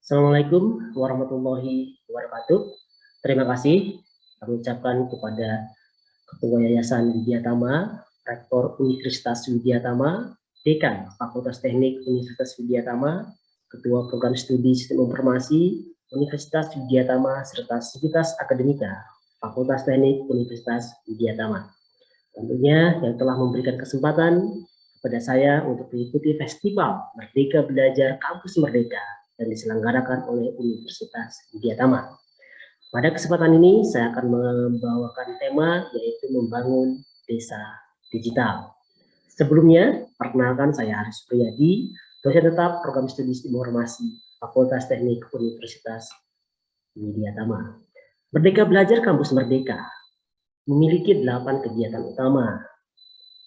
Assalamualaikum warahmatullahi wabarakatuh. Terima kasih kami ucapkan kepada Ketua Yayasan Widyatama, Rektor Universitas Widyatama, Dekan Fakultas Teknik Universitas Widyatama, Ketua Program Studi Sistem Informasi Universitas Widyatama, serta Sivitas Akademika Fakultas Teknik Universitas Widyatama. Tentunya yang telah memberikan kesempatan kepada saya untuk mengikuti Festival Merdeka Belajar Kampus Merdeka dan diselenggarakan oleh Universitas Widyatama. Pada kesempatan ini saya akan membawakan tema yaitu membangun desa digital. Sebelumnya, perkenalkan saya Haris Priyadi, dosen tetap Program Studi Informasi Fakultas Teknik Universitas Widyatama. Merdeka Belajar Kampus Merdeka memiliki 8 kegiatan utama,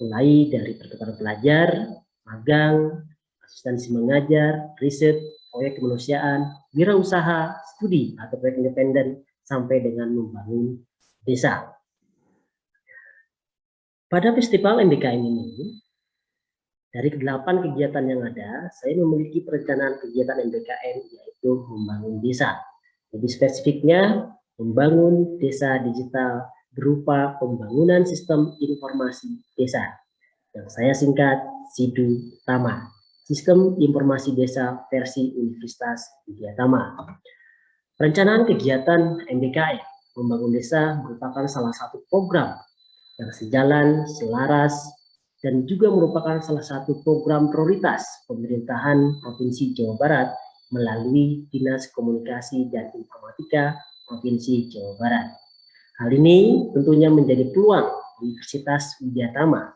mulai dari pertukaran pelajar, magang, asistensi mengajar, riset, proyek kemanusiaan, wirausaha, studi atau proyek independen, sampai dengan membangun desa. Pada festival MBKM ini, dari 8 kegiatan yang ada, saya memiliki perencanaan kegiatan MBKM yaitu membangun desa. Lebih spesifiknya, membangun desa digital berupa pembangunan sistem informasi desa, yang saya singkat SIDU Tama, Sistem Informasi Desa versi Universitas Widyatama. Perencanaan kegiatan MBKM membangun desa merupakan salah satu program yang sejalan, selaras, dan juga merupakan salah satu program prioritas pemerintahan Provinsi Jawa Barat melalui Dinas Komunikasi dan Informatika Provinsi Jawa Barat. Hal ini tentunya menjadi peluang Universitas Widyatama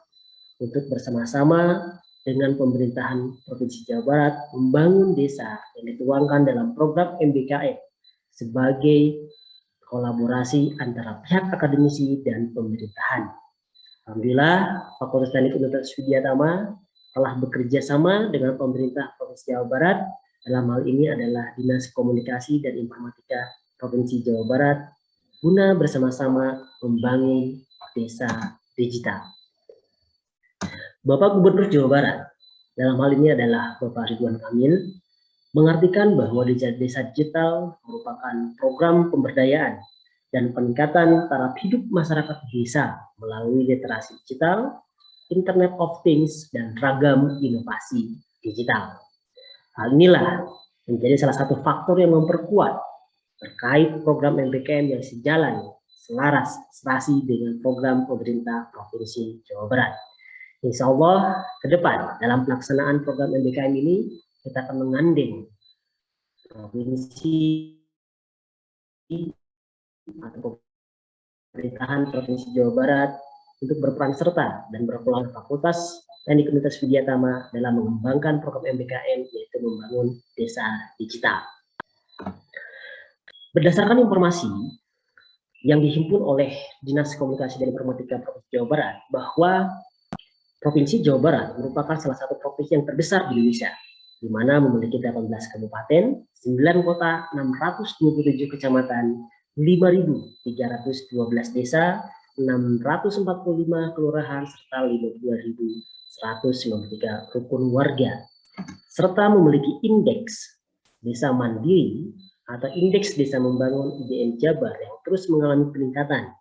untuk bersama-sama dengan pemerintahan Provinsi Jawa Barat membangun desa yang dituangkan dalam program MBKM sebagai kolaborasi antara pihak akademisi dan pemerintahan. Alhamdulillah, Fakultas Teknik Universitas Widyatama telah bekerja sama dengan pemerintah Provinsi Jawa Barat. Dalam hal ini adalah Dinas Komunikasi dan Informatika Provinsi Jawa Barat guna bersama-sama membangun desa digital. Bapak Gubernur Jawa Barat, dalam hal ini adalah Bapak Ridwan Kamil, mengartikan bahwa desa digital merupakan program pemberdayaan dan peningkatan taraf hidup masyarakat desa melalui literasi digital, Internet of Things, dan ragam inovasi digital. Hal inilah menjadi salah satu faktor yang memperkuat terkait program MBKM yang sejalan, selaras, serasi dengan program pemerintah Provinsi Jawa Barat. Insya Allah ke depan dalam pelaksanaan program MBKM ini kita akan menggandeng provinsi atau pemerintahan Provinsi Jawa Barat untuk berperan serta dan berpeluang Fakultas Teknik Universitas Widyatama dalam mengembangkan program MBKM yaitu membangun desa digital. Berdasarkan informasi yang dihimpun oleh Dinas Komunikasi dan Informatika Provinsi Jawa Barat bahwa Provinsi Jawa Barat merupakan salah satu provinsi yang terbesar di Indonesia, di mana memiliki 18 kabupaten, 9 kota, 627 kecamatan, 5.312 desa, 645 kelurahan, serta 52.193 rukun warga, serta memiliki indeks desa mandiri atau indeks desa membangun IDM Jabar yang terus mengalami peningkatan.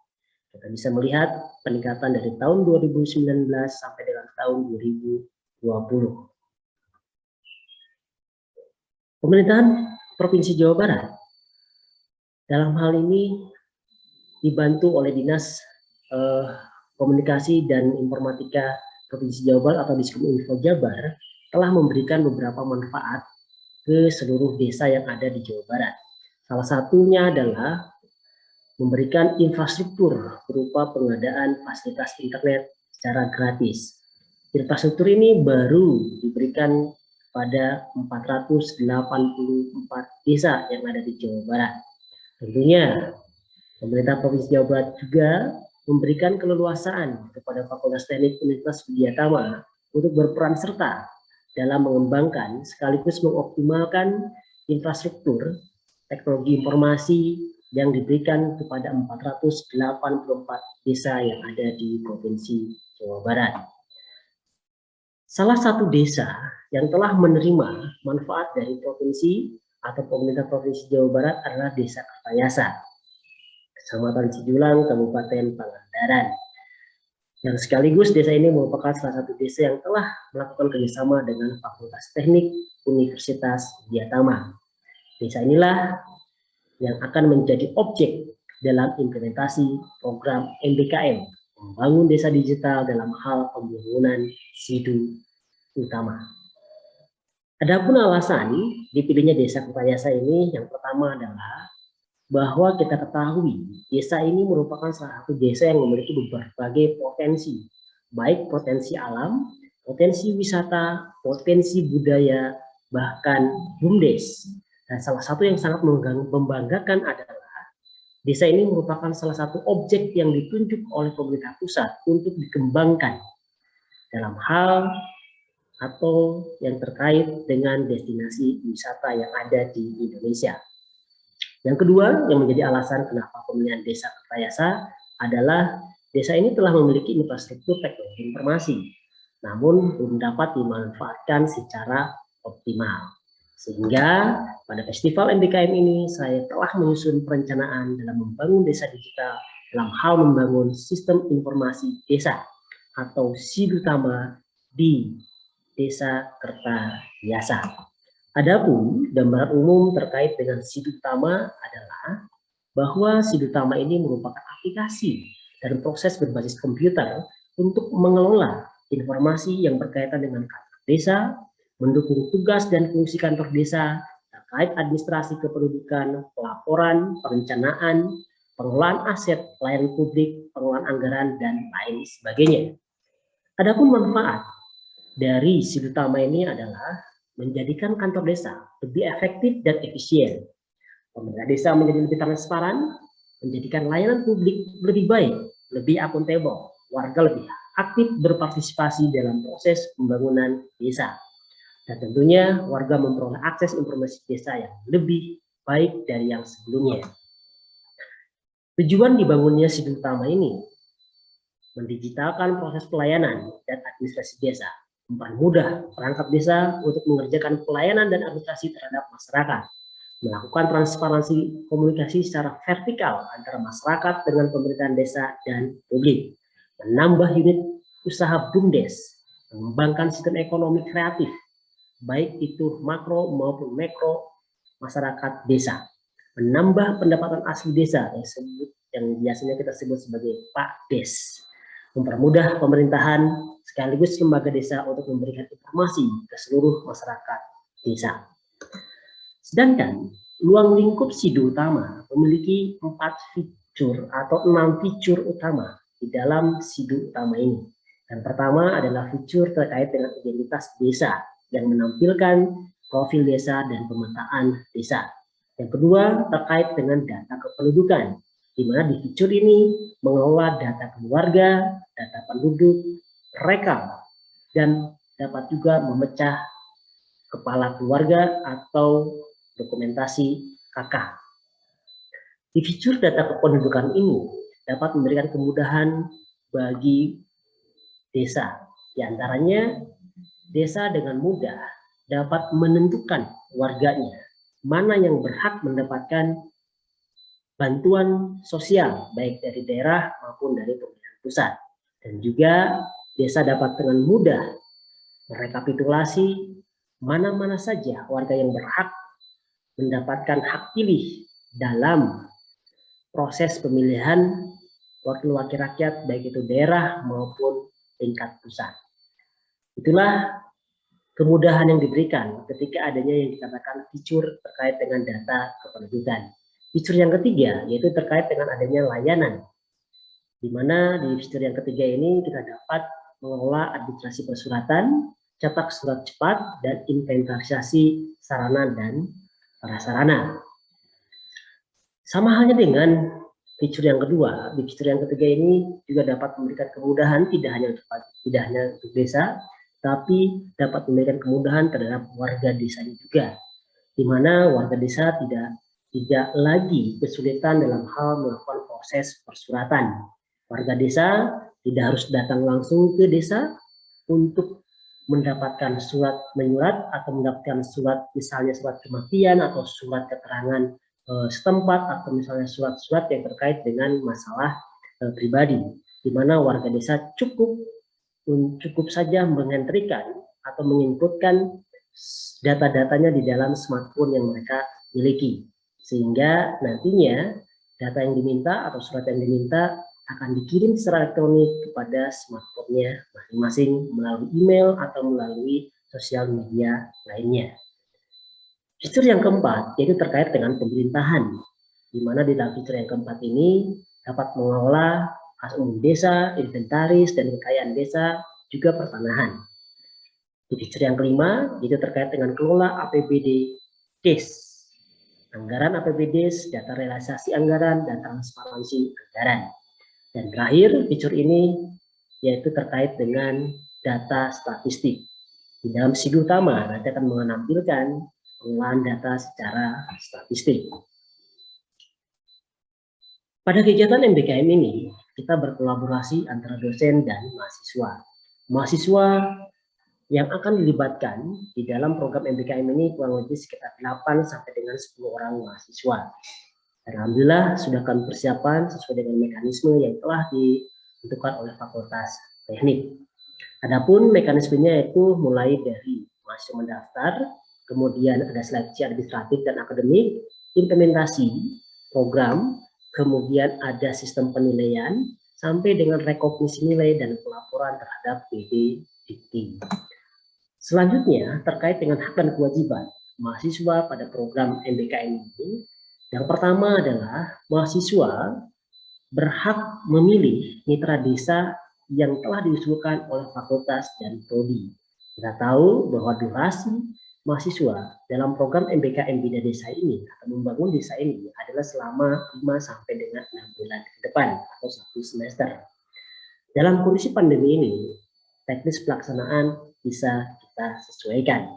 Kita bisa melihat peningkatan dari tahun 2019 sampai dengan tahun 2020. Pemerintahan Provinsi Jawa Barat dalam hal ini dibantu oleh Dinas Komunikasi dan Informatika Provinsi Jawa Barat atau Diskominfo Jabar telah memberikan beberapa manfaat ke seluruh desa yang ada di Jawa Barat. Salah satunya adalah memberikan infrastruktur berupa pengadaan fasilitas internet secara gratis. Infrastruktur ini baru diberikan pada 484 desa yang ada di Jawa Barat. Tentunya pemerintah Provinsi Jawa Barat juga memberikan keleluasaan kepada Fakultas Teknik Universitas Widyatama untuk berperan serta dalam mengembangkan sekaligus mengoptimalkan infrastruktur teknologi informasi yang diberikan kepada 484 desa yang ada di Provinsi Jawa Barat. Salah satu desa yang telah menerima manfaat dari provinsi atau pemerintah Provinsi Jawa Barat adalah Desa Kertayasa, Kecamatan Cijulang, Kabupaten Pangandaran. Yang sekaligus desa ini merupakan salah satu desa yang telah melakukan kerjasama dengan Fakultas Teknik Universitas Diatama. Desa inilah yang akan menjadi objek dalam implementasi program MBKM, membangun desa digital dalam hal pembangunan SIDU utama. Adapun alasan dipilihnya Desa Kertayasa ini, yang pertama adalah bahwa kita ketahui desa ini merupakan salah satu desa yang memiliki berbagai potensi, baik potensi alam, potensi wisata, potensi budaya, bahkan BUMDes. Dan salah satu yang sangat membanggakan adalah desa ini merupakan salah satu objek yang ditunjuk oleh pemerintah pusat untuk dikembangkan dalam hal atau yang terkait dengan destinasi wisata yang ada di Indonesia. Yang kedua, yang menjadi alasan kenapa pemilihan Desa Kertayasa adalah desa ini telah memiliki infrastruktur teknologi informasi, namun belum dapat dimanfaatkan secara optimal. Sehingga pada festival MBKM ini saya telah menyusun perencanaan dalam membangun desa digital dalam hal membangun sistem informasi desa atau SIDU utama di Desa Kertayasa. Adapun gambaran umum terkait dengan SIDU utama adalah bahwa SIDU utama ini merupakan aplikasi dan proses berbasis komputer untuk mengelola informasi yang berkaitan dengan kantor desa, mendukung tugas dan fungsi kantor desa terkait administrasi kependudukan, pelaporan, perencanaan, pengelolaan aset, pelayanan publik, pengelolaan anggaran, dan lain sebagainya. Adapun manfaat dari SIDU utama ini adalah menjadikan kantor desa lebih efektif dan efisien. Pemerintah desa menjadi lebih transparan, menjadikan layanan publik lebih baik, lebih akuntabel, warga lebih aktif berpartisipasi dalam proses pembangunan desa. Dan tentunya warga memperoleh akses informasi desa yang lebih baik dari yang sebelumnya. Tujuan dibangunnya SIDU utama ini mendigitalkan proses pelayanan dan administrasi desa, mempermudah perangkat desa untuk mengerjakan pelayanan dan administrasi terhadap masyarakat, melakukan transparansi komunikasi secara vertikal antara masyarakat dengan pemerintahan desa dan publik, menambah unit usaha BUMDes, mengembangkan sistem ekonomi kreatif, baik itu makro maupun mikro masyarakat desa, menambah pendapatan asli desa yang biasanya kita sebut sebagai PAKDes, mempermudah pemerintahan sekaligus lembaga desa untuk memberikan informasi ke seluruh masyarakat desa. Sedangkan ruang lingkup SIDU utama memiliki 4 fitur atau 6 fitur utama di dalam SIDU utama ini. Yang pertama adalah fitur terkait dengan identitas desa yang menampilkan profil desa dan pemetaan desa. Yang kedua terkait dengan data kependudukan, di mana di fitur ini mengelola data keluarga, data penduduk, rekam, dan dapat juga memecah kepala keluarga atau dokumentasi KK. Di fitur data kependudukan ini dapat memberikan kemudahan bagi desa. Di antaranya, desa dengan mudah dapat menentukan warganya mana yang berhak mendapatkan bantuan sosial baik dari daerah maupun dari pemerintah pusat, dan juga desa dapat dengan mudah merekapitulasi mana-mana saja warga yang berhak mendapatkan hak pilih dalam proses pemilihan wakil-wakil rakyat baik itu daerah maupun tingkat pusat. Itulah kemudahan yang diberikan ketika adanya yang dikatakan fitur terkait dengan data kependudukan. Fitur yang ketiga yaitu terkait dengan adanya layanan, di mana di fitur yang ketiga ini kita dapat mengelola administrasi persuratan, cetak surat cepat, dan inventarisasi sarana dan prasarana. Sama halnya dengan fitur yang kedua, di fitur yang ketiga ini juga dapat memberikan kemudahan tidak hanya untuk desa, tapi dapat memberikan kemudahan terhadap warga desanya juga, di mana warga desa tidak lagi kesulitan dalam hal melakukan proses persuratan. Warga desa tidak harus datang langsung ke desa untuk mendapatkan surat menyurat atau mendapatkan surat, misalnya surat kematian atau surat keterangan setempat, atau misalnya surat-surat yang terkait dengan masalah pribadi, di mana warga desa cukup saja mengentrikan atau menginputkan data-datanya di dalam smartphone yang mereka miliki, sehingga nantinya data yang diminta atau surat yang diminta akan dikirim secara elektronik kepada smartphone-nya masing-masing melalui email atau melalui sosial media lainnya. Fitur yang keempat yaitu terkait dengan pemerintahan, di mana di dalam fitur yang keempat ini dapat mengelola kas umum desa, inventaris dan kekayaan desa, juga pertanahan. Di fitur yang kelima yaitu terkait dengan kelola APBD DES, anggaran APBD, data realisasi anggaran, dan transparansi anggaran. Dan terakhir, fitur ini yaitu terkait dengan data statistik. Di dalam SIDU utama nanti akan menampilkan pengolahan data secara statistik. Pada kegiatan MBKM ini, kita berkolaborasi antara dosen dan mahasiswa. Mahasiswa yang akan dilibatkan di dalam program MBKM ini kurang lebih sekitar 8 sampai dengan 10 orang mahasiswa. Alhamdulillah sudah kami persiapkan sesuai dengan mekanisme yang telah ditentukan oleh Fakultas Teknik. Adapun mekanismenya itu mulai dari mahasiswa mendaftar, kemudian ada seleksi administratif dan akademik, implementasi program, kemudian ada sistem penilaian, sampai dengan rekognisi nilai dan pelaporan terhadap PD Dikti. Selanjutnya terkait dengan hak dan kewajiban mahasiswa pada program MBKM ini. Yang pertama adalah mahasiswa berhak memilih mitra desa yang telah diusulkan oleh fakultas dan prodi. Kita tahu bahwa durasi mahasiswa dalam program MBKM Bina Desa ini atau membangun desa ini adalah selama 5 sampai dengan 6 bulan ke depan atau 1 semester. Dalam kondisi pandemi ini, teknis pelaksanaan bisa kita sesuaikan.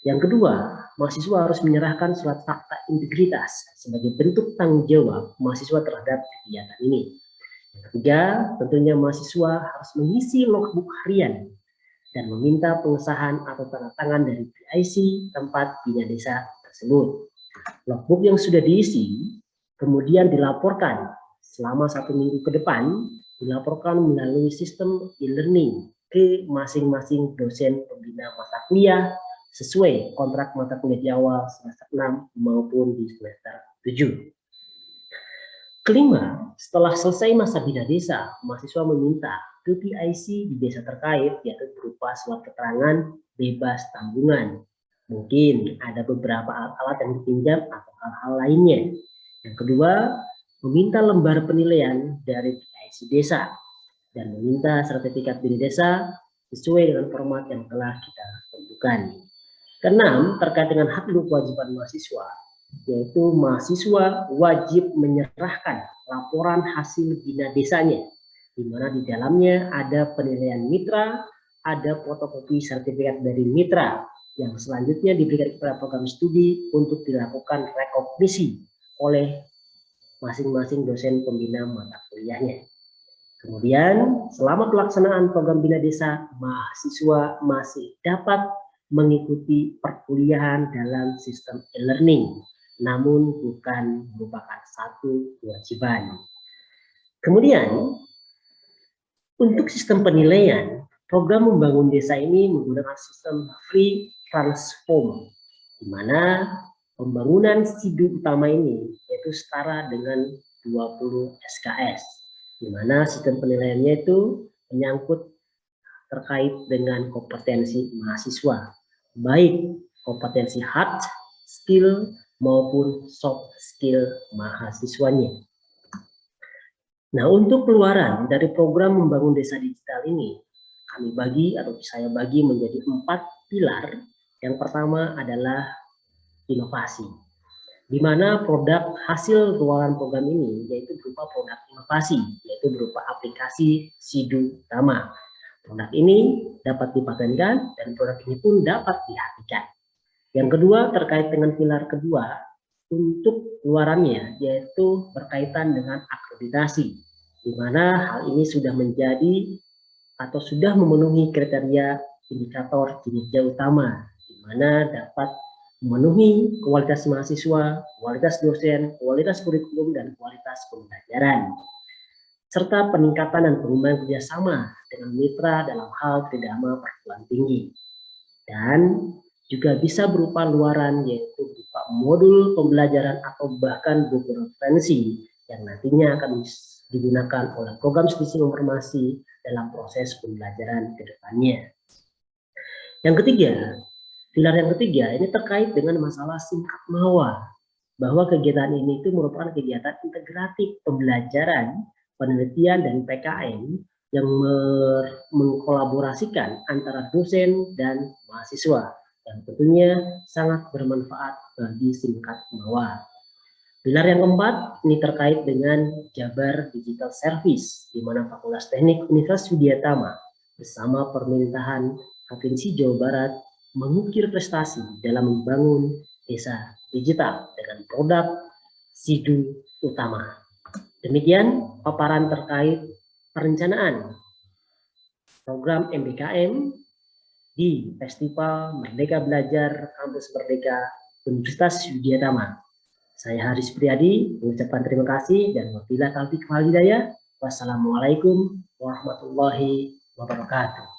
Yang kedua, mahasiswa harus menyerahkan surat fakta integritas sebagai bentuk tanggung jawab mahasiswa terhadap kegiatan ini. Yang ketiga, tentunya mahasiswa harus mengisi logbook harian dan meminta pengesahan atau tanda tangan dari PIC tempat bina desa tersebut. Logbook yang sudah diisi kemudian dilaporkan selama 1 minggu ke depan, dilaporkan melalui sistem e-learning ke masing-masing dosen pembina mata kuliah sesuai kontrak mata kuliah di awal semester 6 maupun di semester 7. Kelima, setelah selesai masa bina desa, mahasiswa meminta ke PIC di desa terkait, yaitu berupa surat keterangan bebas tanggungan. Mungkin ada beberapa alat-alat yang dipinjam atau hal-hal lainnya. Yang kedua, meminta lembar penilaian dari PIC desa dan meminta sertifikat bina desa sesuai dengan format yang telah kita tentukan. Keenam, terkait dengan hak dan kewajiban mahasiswa, yaitu mahasiswa wajib menyerahkan laporan hasil bina desanya, di mana di dalamnya ada penilaian mitra, ada fotokopi sertifikat dari mitra, yang selanjutnya diberikan kepada program studi untuk dilakukan rekognisi oleh masing-masing dosen pembina mata kuliahnya. Kemudian, selama pelaksanaan program bina desa, mahasiswa masih dapat mengikuti perkuliahan dalam sistem e-learning, namun bukan merupakan satu kewajiban. Kemudian, untuk sistem penilaian, program membangun desa ini menggunakan sistem free transform, di mana pembangunan SIDU utama ini yaitu setara dengan 20 SKS, di mana sistem penilaiannya itu menyangkut terkait dengan kompetensi mahasiswa, baik kompetensi hard skill maupun soft skill mahasiswanya. Nah, untuk keluaran dari program membangun desa digital ini, kami bagi atau saya bagi menjadi 4 pilar. Yang pertama adalah inovasi, di mana produk hasil keluaran program ini yaitu berupa produk inovasi, yaitu berupa aplikasi SIDU utama. Produk ini dapat dipatenkan dan produk ini pun dapat dihatikan. Yang kedua, terkait dengan pilar kedua, untuk keluarannya yaitu berkaitan dengan akreditasi, di mana hal ini sudah menjadi atau sudah memenuhi kriteria indikator kinerja utama, di mana dapat memenuhi kualitas mahasiswa, kualitas dosen, kualitas kurikulum, dan kualitas pembelajaran, serta peningkatan dan pengembangan kerjasama dengan mitra dalam hal tridharma perguruan tinggi. Dan juga bisa berupa luaran, yaitu berupa modul pembelajaran atau bahkan buku referensi yang nantinya akan digunakan oleh program studi informasi dalam proses pembelajaran ke depannya. Yang ketiga, pilar yang ketiga ini terkait dengan masalah singkat mawa, bahwa kegiatan ini itu merupakan kegiatan integratif pembelajaran, penelitian, dan PKM yang mengkolaborasikan antara dosen dan mahasiswa, yang tentunya sangat bermanfaat bagi singkat mawa. Pilar yang keempat ini terkait dengan Jabar Digital Service, di mana Fakultas Teknik Universitas Widyatama bersama pemerintahan Provinsi Jawa Barat mengukir prestasi dalam membangun desa digital dengan produk SIDU utama. Demikian paparan terkait perencanaan program MBKM di Festival Merdeka Belajar Kampus Merdeka Universitas Widyatama. Saya Haris Priadi mengucapkan terima kasih dan wabillahi taufiq wal hidayah. Wassalamualaikum warahmatullahi wabarakatuh.